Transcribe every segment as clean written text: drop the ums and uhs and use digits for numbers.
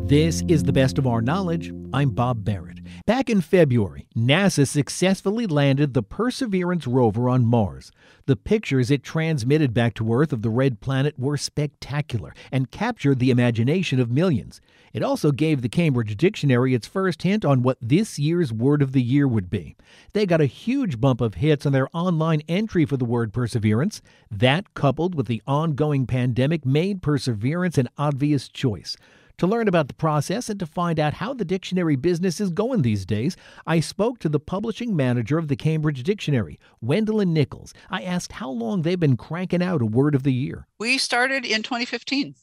This is the best of our knowledge. I'm Bob Barrett. Back in February, NASA successfully landed the Perseverance rover on Mars. The pictures it transmitted back to Earth of the red planet were spectacular and captured the imagination of millions. It also gave the Cambridge Dictionary its first hint on what this year's word of the year would be. They got a huge bump of hits on their online entry for the word perseverance. That, coupled with the ongoing pandemic, made perseverance an obvious choice. To learn about the process and to find out how the dictionary business is going these days, I spoke to the publishing manager of the Cambridge Dictionary, Wendell Nichols. I asked how long they've been cranking out a word of the year. We started in 2015.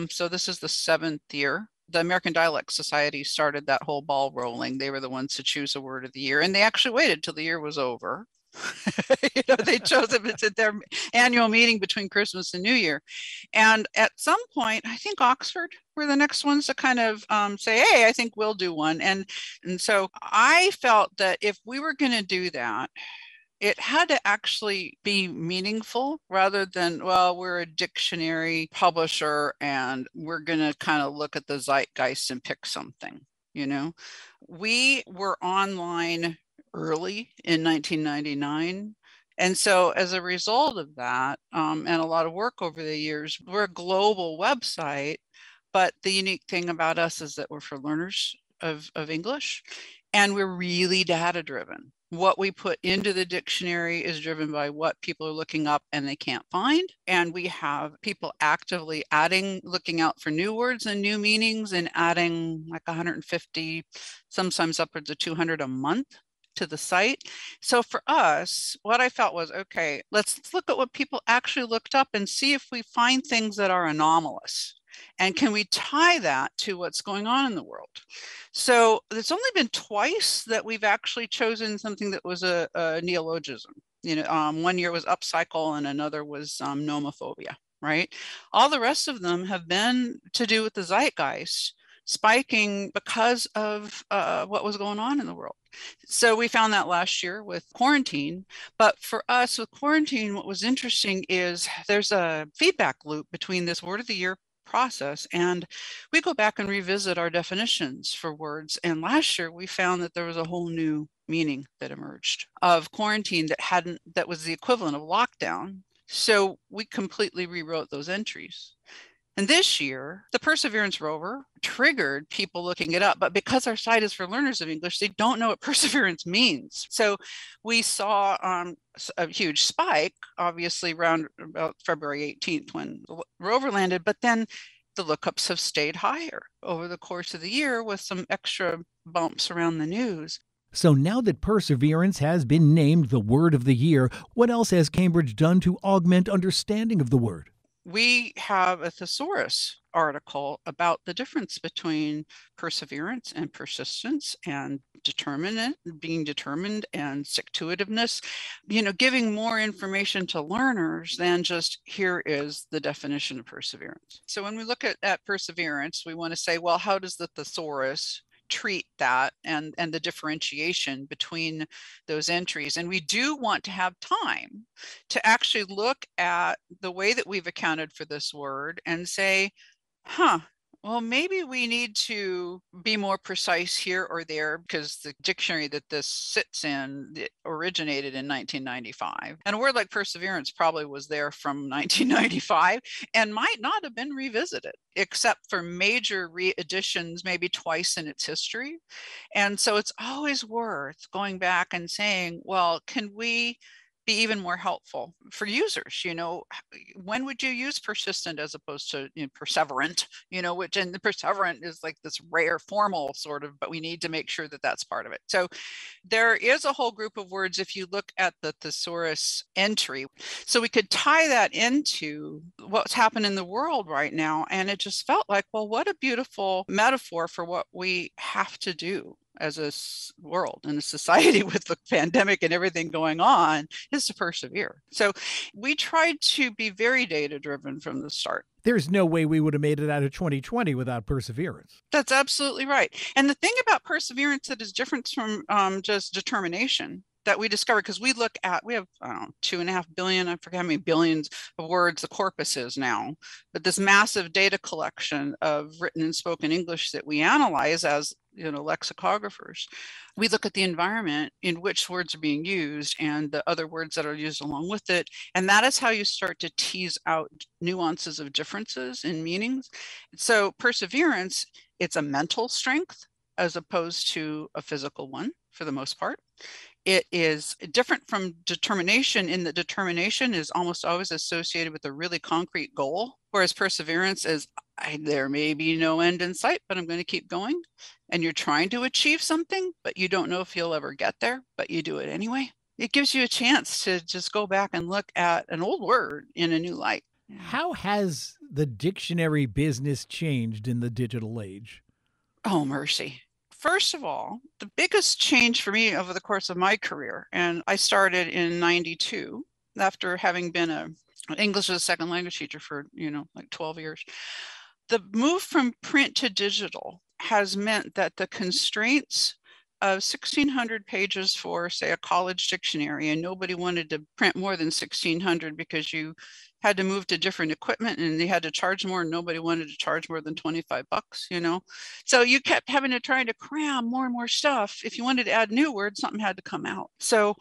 So this is the 7th year. The American Dialect Society started that whole ball rolling. They were the ones to choose a word of the year, and they actually waited till the year was over. They chose it at their annual meeting between Christmas and New Year. And at some point, I think Oxford were the next ones to kind of say, hey, I think we'll do one. And so I felt that if we were going to do that, it had to actually be meaningful rather than, well, we're a dictionary publisher and we're going to kind of look at the zeitgeist and pick something, We were online early in 1999. And so as a result of that, and a lot of work over the years, we're a global website, but the unique thing about us is that we're for learners of English, and we're really data-driven. What we put into the dictionary is driven by what people are looking up and they can't find. And we have people actively looking out for new words and new meanings and adding like 150, sometimes upwards of 200 a month to the site. So for us, what I felt was, okay, let's look at what people actually looked up and see if we find things that are anomalous. And can we tie that to what's going on in the world? So it's only been twice that we've actually chosen something that was a neologism. 1 year was upcycle and another was nomophobia, right? All the rest of them have been to do with the zeitgeist spiking because of what was going on in the world. So we found that last year with quarantine. But for us with quarantine, what was interesting is there's a feedback loop between this word of the year process, and we go back and revisit our definitions for words. And last year we found that there was a whole new meaning that emerged of quarantine that was the equivalent of lockdown. So we completely rewrote those entries. And this year, the Perseverance rover triggered people looking it up. But because our site is for learners of English, they don't know what perseverance means. So we saw a huge spike, obviously, around about February 18th when the rover landed. But then the lookups have stayed higher over the course of the year with some extra bumps around the news. So now that perseverance has been named the word of the year, what else has Cambridge done to augment understanding of the word? We have a thesaurus article about the difference between perseverance and persistence and being determined and stick-to-itiveness, giving more information to learners than just here is the definition of perseverance. So when we look at perseverance, we want to say, well, how does the thesaurus treat that and the differentiation between those entries? And we do want to have time to actually look at the way that we've accounted for this word and say, well, maybe we need to be more precise here or there, because the dictionary that this sits in originated in 1995. And a word like perseverance probably was there from 1995 and might not have been revisited, except for major re-editions maybe twice in its history. And so it's always worth going back and saying, well, can we be even more helpful for users? When would you use persistent as opposed to perseverant, which, and the perseverant is like this rare formal sort of, but we need to make sure that that's part of it. So there is a whole group of words if you look at the thesaurus entry. So we could tie that into what's happened in the world right now. And it just felt like, well, what a beautiful metaphor for what we have to do as a world and a society with the pandemic and everything going on, is to persevere. So we tried to be very data-driven from the start. There's no way we would have made it out of 2020 without perseverance. That's absolutely right. And the thing about perseverance that is different from just determination, that we discovered, because we have, I don't know, 2.5 billion, I forget how many billions of words the corpus is now, but this massive data collection of written and spoken English that we analyze as, lexicographers. We look at the environment in which words are being used and the other words that are used along with it. And that is how you start to tease out nuances of differences in meanings. So perseverance, it's a mental strength as opposed to a physical one for the most part. It is different from determination, in that determination is almost always associated with a really concrete goal, whereas perseverance is, there may be no end in sight, but I'm going to keep going. And you're trying to achieve something, but you don't know if you'll ever get there, but you do it anyway. It gives you a chance to just go back and look at an old word in a new light. How has the dictionary business changed in the digital age? Oh, mercy. First of all, the biggest change for me over the course of my career, and I started in 92 after having been an English as a second language teacher for, like 12 years. The move from print to digital has meant that the constraints of 1,600 pages for, say, a college dictionary, and nobody wanted to print more than 1,600 because you had to move to different equipment and they had to charge more, and nobody wanted to charge more than $25, So you kept having to try to cram more and more stuff. If you wanted to add new words, something had to come out. So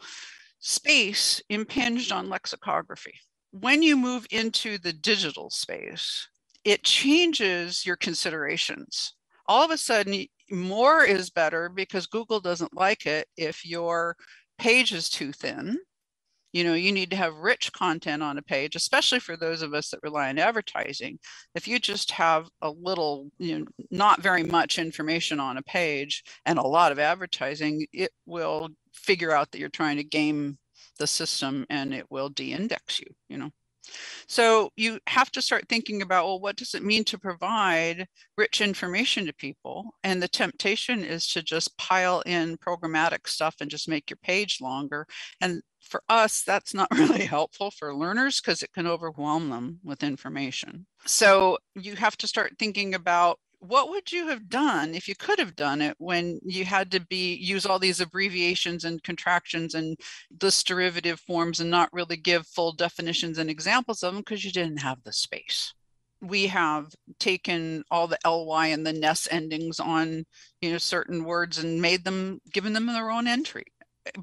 space impinged on lexicography. When you move into the digital space, it changes your considerations. All of a sudden, more is better because Google doesn't like it if your page is too thin. You need to have rich content on a page, especially for those of us that rely on advertising. If you just have a little, not very much information on a page and a lot of advertising, it will figure out that you're trying to game the system and it will de-index you. So you have to start thinking about, well, what does it mean to provide rich information to people? And the temptation is to just pile in programmatic stuff and just make your page longer. And for us, that's not really helpful for learners because it can overwhelm them with information. So you have to start thinking about, what would you have done if you could have done it when you had to use all these abbreviations and contractions and list derivative forms and not really give full definitions and examples of them because you didn't have the space? We have taken all the ly and the ness endings on, certain words and given them their own entry.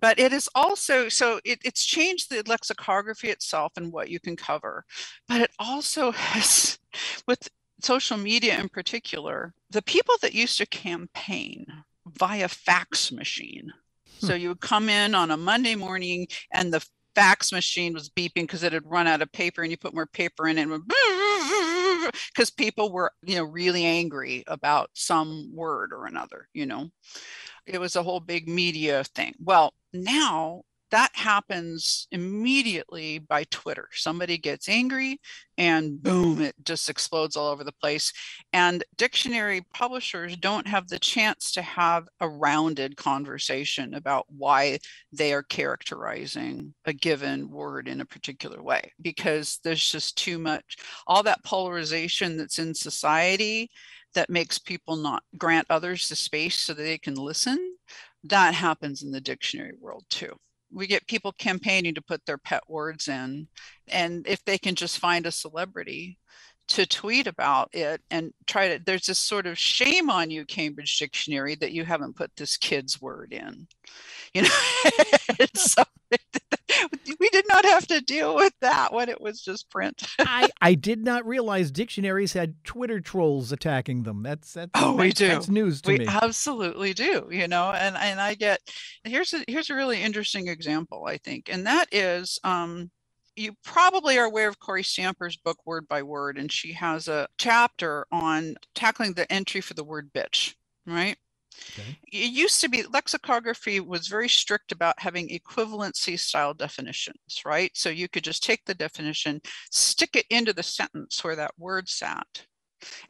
But it is also, so it's changed the lexicography itself and what you can cover. But it also has, with social media in particular, the people that used to campaign via fax machine. So you would come in on a Monday morning and the fax machine was beeping because it had run out of paper, and you put more paper in it because people were, really angry about some word or another, It was a whole big media thing. Well, now that happens immediately by Twitter. Somebody gets angry and boom, it just explodes all over the place. And dictionary publishers don't have the chance to have a rounded conversation about why they are characterizing a given word in a particular way, because there's just too much, all that polarization that's in society that makes people not grant others the space so that they can listen. That happens in the dictionary world too. We get people campaigning to put their pet words in, and if they can just find a celebrity to tweet about it and there's this sort of shame on you, Cambridge Dictionary, that you haven't put this kid's word in. So we did not have to deal with that when it was just print. I did not realize dictionaries had Twitter trolls attacking them. We do. That's news to me. We absolutely do, and I get, here's a really interesting example, I think, and that is, you probably are aware of Corey Stamper's book, Word by Word, and she has a chapter on tackling the entry for the word bitch, right? Okay. It used to be, lexicography was very strict about having equivalency style definitions, right? So you could just take the definition, stick it into the sentence where that word sat,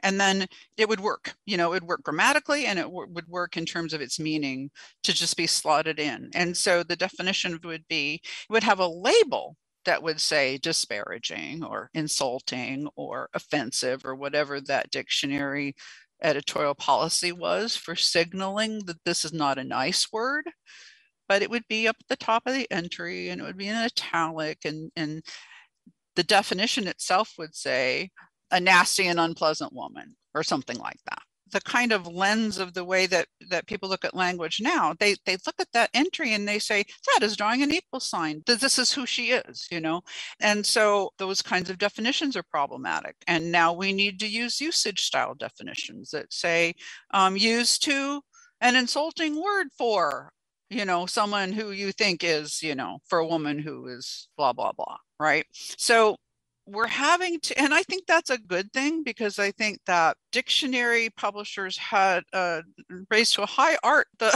and then it would work. It would work grammatically, and it would work in terms of its meaning to just be slotted in. And so the definition would have a label that would say disparaging or insulting or offensive or whatever that dictionary editorial policy was for signaling that this is not a nice word. but it would be up at the top of the entry and it would be in italic, and the definition itself would say a nasty and unpleasant woman or something like that. The kind of lens of the way that people look at language now, they look at that entry and they say, that is drawing an equal sign. This is who she is, you know? And so those kinds of definitions are problematic. And now we need to use usage style definitions that say, used to an insulting word for, you know, someone who you think is, you know, for a woman who is blah, blah, blah, right? So we're having to, and I think that's a good thing, because I think that dictionary publishers had raised to a high art the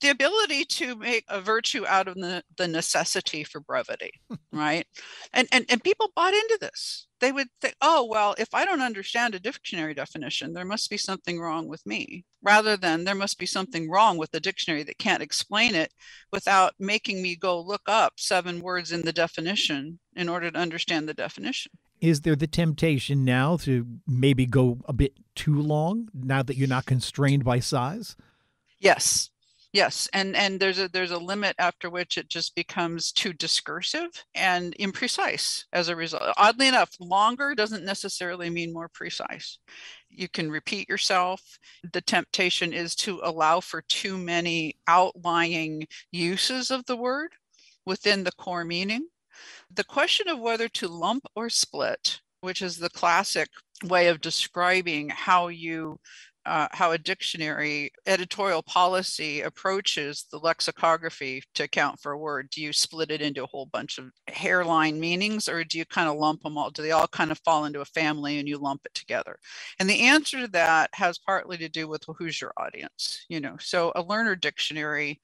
the ability to make a virtue out of the necessity for brevity, right? And people bought into this. They would think, oh, well, if I don't understand a dictionary definition, there must be something wrong with me, rather than there must be something wrong with the dictionary that can't explain it without making me go look up 7 words in the definition in order to understand the definition. Is there the temptation now to maybe go a bit too long now that you're not constrained by size? Yes. Yes, and there's a limit after which it just becomes too discursive and imprecise as a result. Oddly enough, longer doesn't necessarily mean more precise. You can repeat yourself. The temptation is to allow for too many outlying uses of the word within the core meaning. The question of whether to lump or split, which is the classic way of describing how a dictionary editorial policy approaches the lexicography to account for a word. Do you split it into a whole bunch of hairline meanings, or do you kind of lump them all? Do they all kind of fall into a family and you lump it together? And the answer to that has partly to do with who's your audience. You know, so a learner dictionary,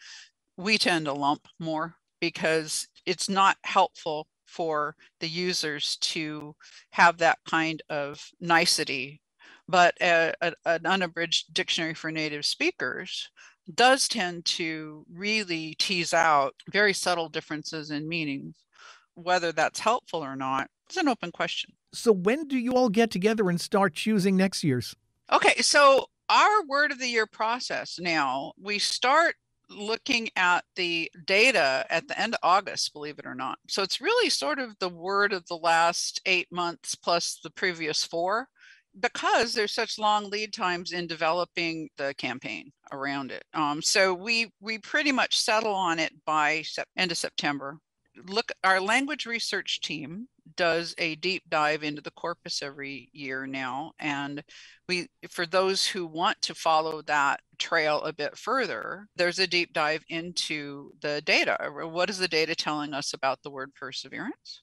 we tend to lump more because it's not helpful for the users to have that kind of nicety. But an unabridged dictionary for native speakers does tend to really tease out very subtle differences in meanings. Whether that's helpful or not is an open question. So when do you all get together and start choosing next year's? Okay, so our word of the year process now, we start looking at the data at the end of August, believe it or not. So it's really sort of the word of the last 8 months plus the previous 4, because there's such long lead times in developing the campaign around it. So we pretty much settle on it by end of September. Look, our language research team does a deep dive into the corpus every year now, and for those who want to follow that trail a bit further, there's a deep dive into the data. What is the data telling us about the word perseverance?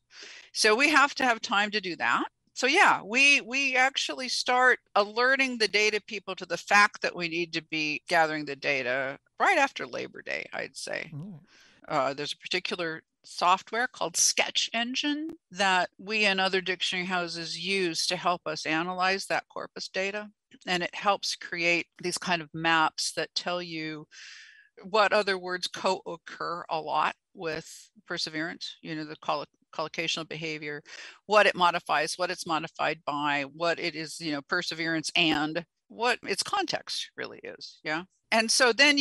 So we have to have time to do that. So yeah, we actually start alerting the data people to the fact that we need to be gathering the data right after Labor Day, I'd say. There's a particular software called Sketch Engine that we and other dictionary houses use to help us analyze that corpus data. And it helps create these kind of maps that tell you what other words co-occur a lot with perseverance, you know, the collocational behavior, what it modifies, what it's modified by, what it is, you know, perseverance, and what its context really is. Yeah. And so then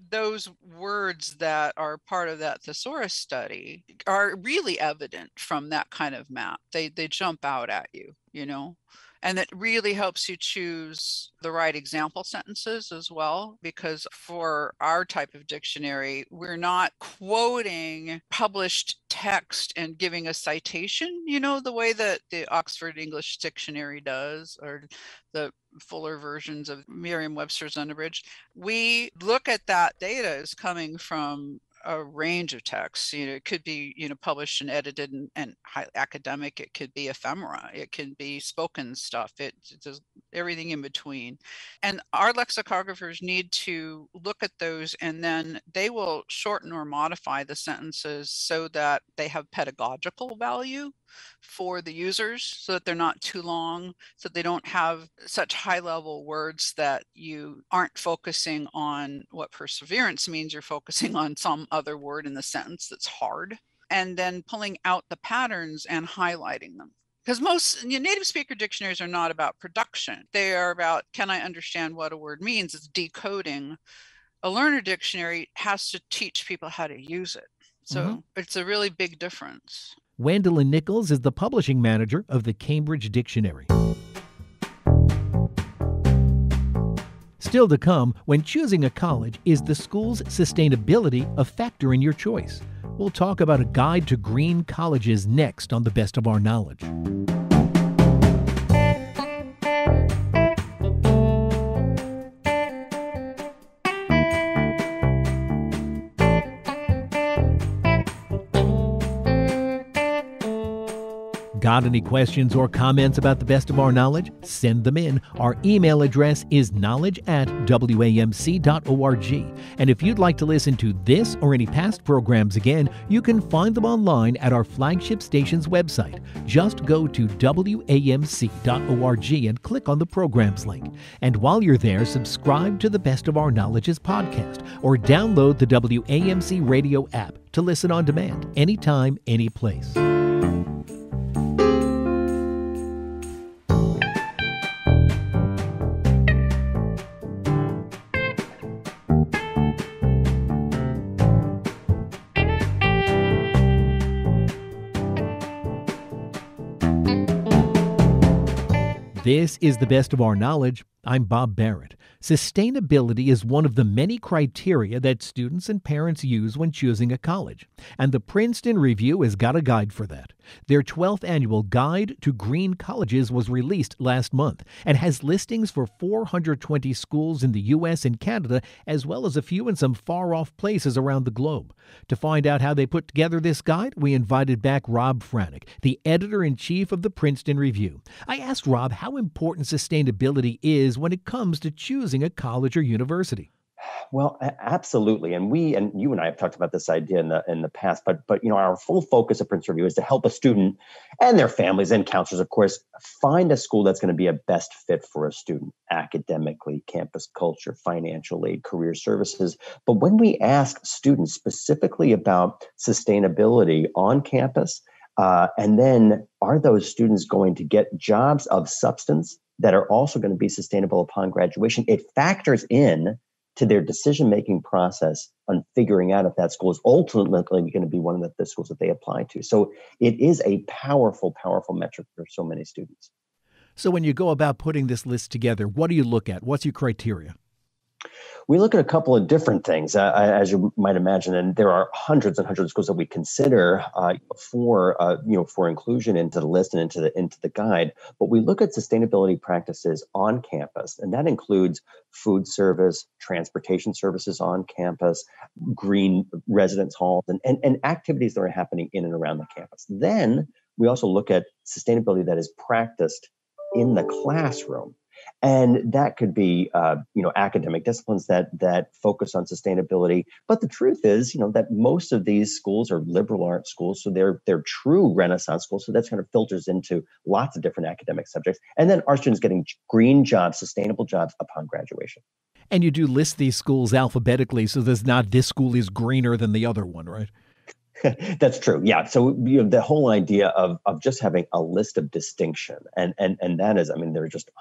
those words that are part of that thesaurus study are really evident from that kind of map. They jump out at you, you know. And it really helps you choose the right example sentences as well, because for our type of dictionary, we're not quoting published text and giving a citation, you know, the way that the Oxford English Dictionary does, or the fuller versions of Merriam-Webster's Unabridged. We look at that data as coming from a range of texts. You know, it could be, you know, published and edited and highly academic. It could be ephemera. It can be spoken stuff. It's just everything in between. And our lexicographers need to look at those, and then they will shorten or modify the sentences so that they have pedagogical value for the users, so that they're not too long, so they don't have such high level words that you aren't focusing on what perseverance means. You're focusing on some other word in the sentence that's hard, and then pulling out the patterns and highlighting them. Because most native speaker dictionaries are not about production. They are about, can I understand what a word means? It's decoding A learner dictionary has to teach people how to use it. Mhm. So it's a really big difference. Wendell Nichols is the publishing manager of the Cambridge Dictionary. Still to come, when choosing a college, is the school's sustainability a factor in your choice? We'll talk about a guide to green colleges next on The Best of Our Knowledge. Got any questions or comments about The Best of Our Knowledge? Send them in. Our email address is knowledge@wamc.org. And if you'd like to listen to this or any past programs again, you can find them online at our flagship station's website. Just go to wamc.org and click on the programs link. And while you're there, subscribe to The Best of Our Knowledge's podcast or download the WAMC radio app to listen on demand, anytime, any place. This is The Best of Our Knowledge. I'm Bob Barrett. Sustainability is one of the many criteria that students and parents use when choosing a college, and the Princeton Review has got a guide for that. Their 12th annual Guide to Green Colleges was released last month and has listings for 420 schools in the U.S. and Canada, as well as a few in some far-off places around the globe. To find out how they put together this guide, we invited back Rob Franick, the editor-in-chief of the Princeton Review. I asked Rob how important sustainability is when it comes to choosing a college or university. Well, absolutely, and you and I have talked about this idea in the past. But our full focus at Princeton Review is to help a student and their families and counselors, of course, find a school that's going to be a best fit for a student academically, campus culture, financially, career services. But when we ask students specifically about sustainability on campus, and then are those students going to get jobs of substance that are also going to be sustainable upon graduation, it factors in to their decision-making process on figuring out if that school is ultimately going to be one of the schools that they apply to. So it is a powerful, powerful metric for so many students. So when you go about putting this list together, what do you look at? What's your criteria? We look at a couple of different things, as you might imagine, and there are hundreds and hundreds of schools that we consider for inclusion into the list and into the guide. But we look at sustainability practices on campus, and that includes food service, transportation services on campus, green residence halls, and activities that are happening in and around the campus. Then we also look at sustainability that is practiced in the classroom. And that could be, academic disciplines that focus on sustainability. But the truth is, that most of these schools are liberal arts schools, so they're true Renaissance schools. So that's kind of filters into lots of different academic subjects. And then our students getting green jobs, sustainable jobs upon graduation. And you do list these schools alphabetically, so there's not this school is greener than the other one, right? That's true. Yeah. So the whole idea of just having a list of distinction, and that is, there are just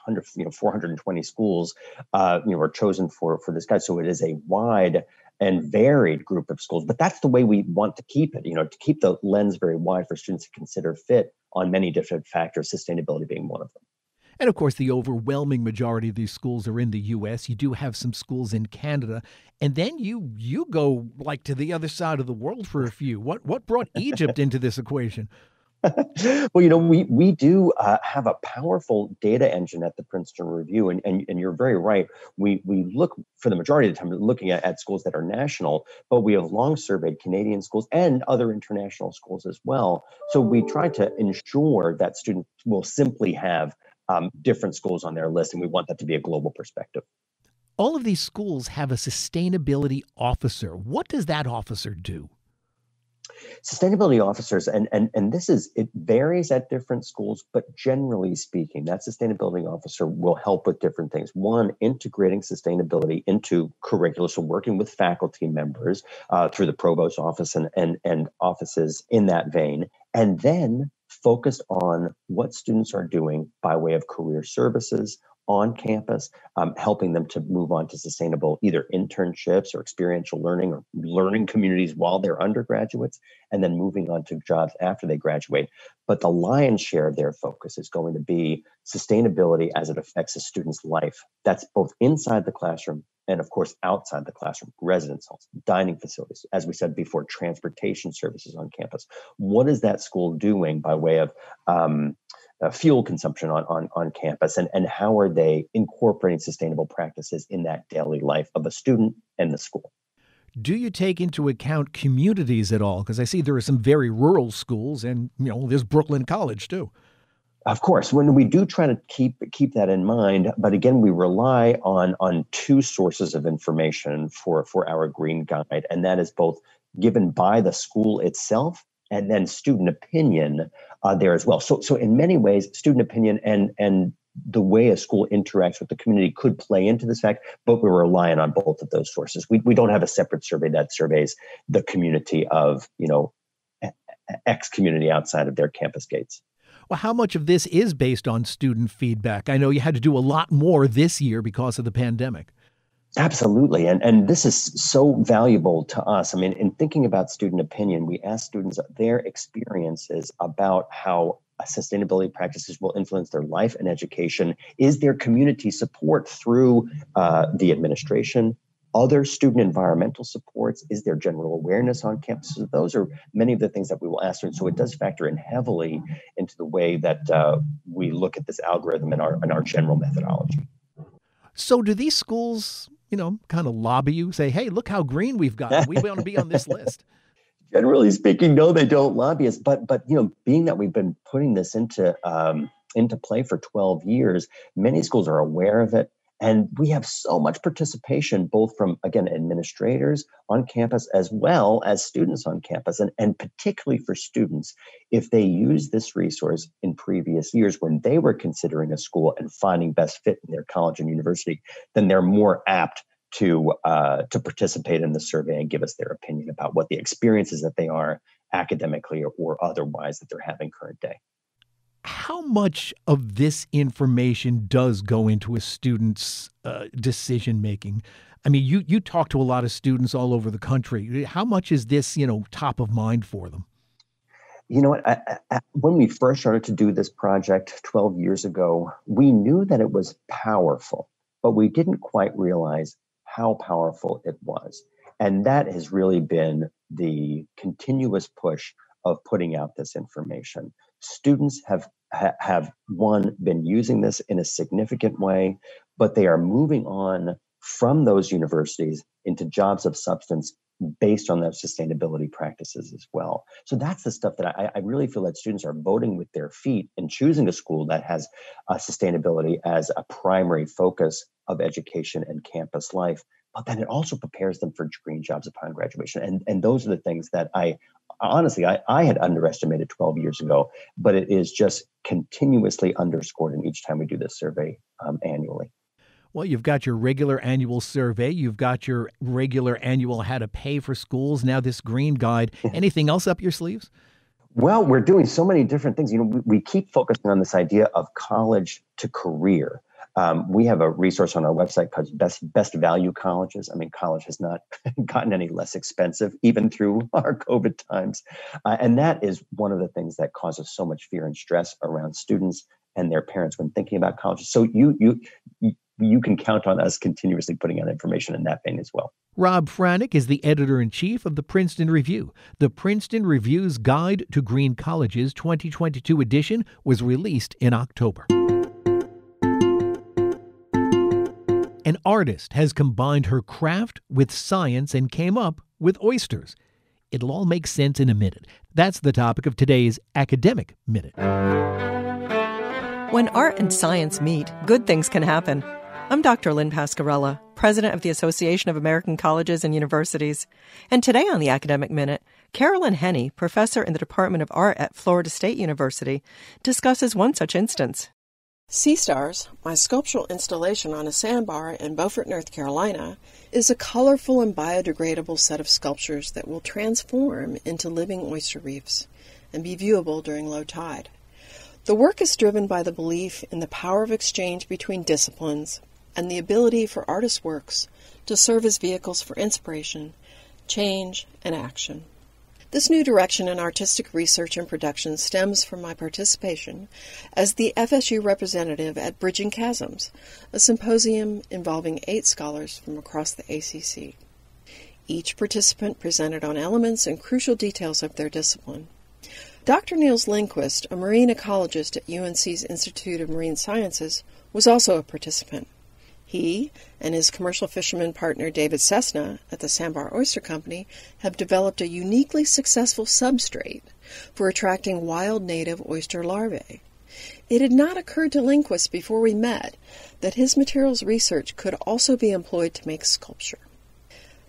420 schools, are chosen for this guide. So it is a wide and varied group of schools, but that's the way we want to keep it. To keep the lens very wide for students to consider fit on many different factors, sustainability being one of them. And of course, the overwhelming majority of these schools are in the U.S. You do have some schools in Canada. And then you go like to the other side of the world for a few. What brought Egypt into this equation? Well, we do have a powerful data engine at the Princeton Review, and you're very right. We look for the majority of the time looking at schools that are national, but we have long surveyed Canadian schools and other international schools as well. So we try to ensure that students will simply have different schools on their list, and we want that to be a global perspective. All of these schools have a sustainability officer. What does that officer do? Sustainability officers, and it varies at different schools, but generally speaking, that sustainability officer will help with different things. One, integrating sustainability into curricula, so working with faculty members through the provost office and offices in that vein, and then focused on what students are doing by way of career services on campus, helping them to move on to sustainable either internships or experiential learning or learning communities while they're undergraduates, and then moving on to jobs after they graduate. But the lion's share of their focus is going to be sustainability as it affects a student's life. That's both inside the classroom and, of course, outside the classroom, residence halls, dining facilities, as we said before, transportation services on campus. What is that school doing by way of fuel consumption on campus, and how are they incorporating sustainable practices in that daily life of a student and the school? Do you take into account communities at all? Because I see there are some very rural schools, and there's Brooklyn College too. Of course, when we do try to keep that in mind, but again, we rely on two sources of information for our green guide, and that is both given by the school itself and then student opinion there as well. So in many ways, student opinion and the way a school interacts with the community could play into this fact, but we're relying on both of those sources. We don't have a separate survey that surveys the community of, X community outside of their campus gates. Well, how much of this is based on student feedback? I know you had to do a lot more this year because of the pandemic. Absolutely. And this is so valuable to us. I mean, in thinking about student opinion, we ask students their experiences about how sustainability practices will influence their life and education. Is there community support through the administration, other student environmental supports? Is there general awareness on campus? So those are many of the things that we will ask students. So it does factor in heavily into the way that we look at this algorithm in our general methodology. So do these schools, kind of lobby you, say, hey, look how green we've got. We want to be on this list. Generally speaking, no, they don't lobby us. But being that we've been putting this into play for 12 years, many schools are aware of it. And we have so much participation, both from, again, administrators on campus as well as students on campus. And particularly for students, if they use this resource in previous years when they were considering a school and finding best fit in their college and university, then they're more apt to participate in the survey and give us their opinion about what the experiences that they are academically or otherwise that they're having current day. How much of this information does go into a student's decision making? I mean, you talk to a lot of students all over the country. How much is this, top of mind for them? You know what? When we first started to do this project 12 years ago, we knew that it was powerful, but we didn't quite realize how powerful it was. And that has really been the continuous push of putting out this information. Students have been using this in a significant way, but they are moving on from those universities into jobs of substance based on those sustainability practices as well. So that's the stuff that I really feel that students are voting with their feet and choosing a school that has sustainability as a primary focus of education and campus life. But then it also prepares them for green jobs upon graduation. And those are the things that I had underestimated 12 years ago, but it is just continuously underscored in each time we do this survey annually. Well, you've got your regular annual survey. You've got your regular annual how to pay for schools. Now this green guide. Anything else up your sleeves? Well, we're doing so many different things. We keep focusing on this idea of college to career. We have a resource on our website called Best Value Colleges. I mean, college has not gotten any less expensive, even through our COVID times. And that is one of the things that causes so much fear and stress around students and their parents when thinking about colleges. So you can count on us continuously putting out information in that vein as well. Rob Franick is the editor-in-chief of the Princeton Review. The Princeton Review's Guide to Green Colleges 2022 edition was released in October. An artist has combined her craft with science and came up with oysters. It'll all make sense in a minute. That's the topic of today's Academic Minute. When art and science meet, good things can happen. I'm Dr. Lynn Pascarella, president of the Association of American Colleges and Universities. And today on the Academic Minute, Carolyn Henney, professor in the Department of Art at Florida State University, discusses one such instance. Sea Stars, my sculptural installation on a sandbar in Beaufort, North Carolina, is a colorful and biodegradable set of sculptures that will transform into living oyster reefs and be viewable during low tide. The work is driven by the belief in the power of exchange between disciplines and the ability for artists' works to serve as vehicles for inspiration, change, and action. This new direction in artistic research and production stems from my participation as the FSU representative at Bridging Chasms, a symposium involving 8 scholars from across the ACC. Each participant presented on elements and crucial details of their discipline. Dr. Niels Lindquist, a marine ecologist at UNC's Institute of Marine Sciences, was also a participant. He and his commercial fisherman partner David Cessna at the Sandbar Oyster Company have developed a uniquely successful substrate for attracting wild native oyster larvae. It had not occurred to Lindquist before we met that his materials research could also be employed to make sculpture.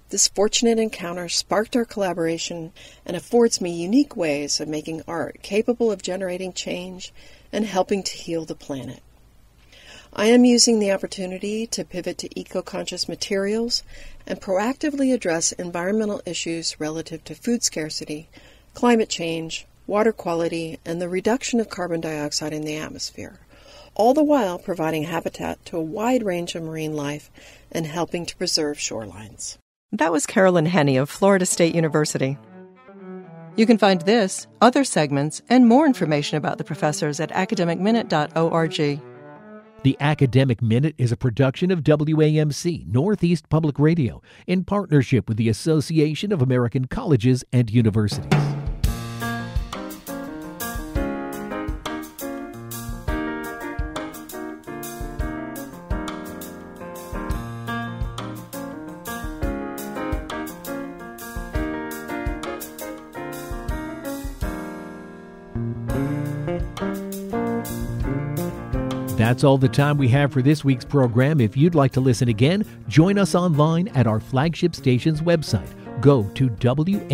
This fortunate encounter sparked our collaboration and affords me unique ways of making art capable of generating change and helping to heal the planet. I am using the opportunity to pivot to eco-conscious materials and proactively address environmental issues relative to food scarcity, climate change, water quality, and the reduction of carbon dioxide in the atmosphere, all the while providing habitat to a wide range of marine life and helping to preserve shorelines. That was Carolyn Henney of Florida State University. You can find this, other segments, and more information about the professors at academicminute.org. The Academic Minute is a production of WAMC, Northeast Public Radio, in partnership with the Association of American Colleges and Universities. That's all the time we have for this week's program. If you'd like to listen again, join us online at our flagship station's website. Go to WAMC.org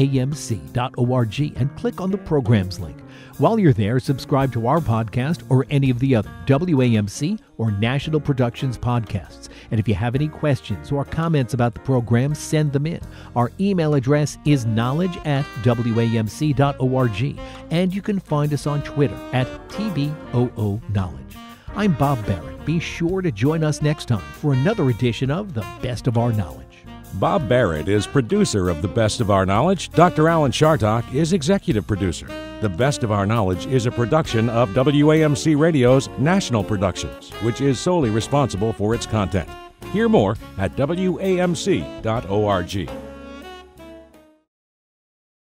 and click on the programs link. While you're there, subscribe to our podcast or any of the other WAMC or National Productions podcasts. And if you have any questions or comments about the program, send them in. Our email address is knowledge@WAMC.org, and you can find us on Twitter at TBOOKnowledge. I'm Bob Barrett. Be sure to join us next time for another edition of The Best of Our Knowledge. Bob Barrett is producer of The Best of Our Knowledge. Dr. Alan Chartock is executive producer. The Best of Our Knowledge is a production of WAMC Radio's National Productions, which is solely responsible for its content. Hear more at WAMC.org.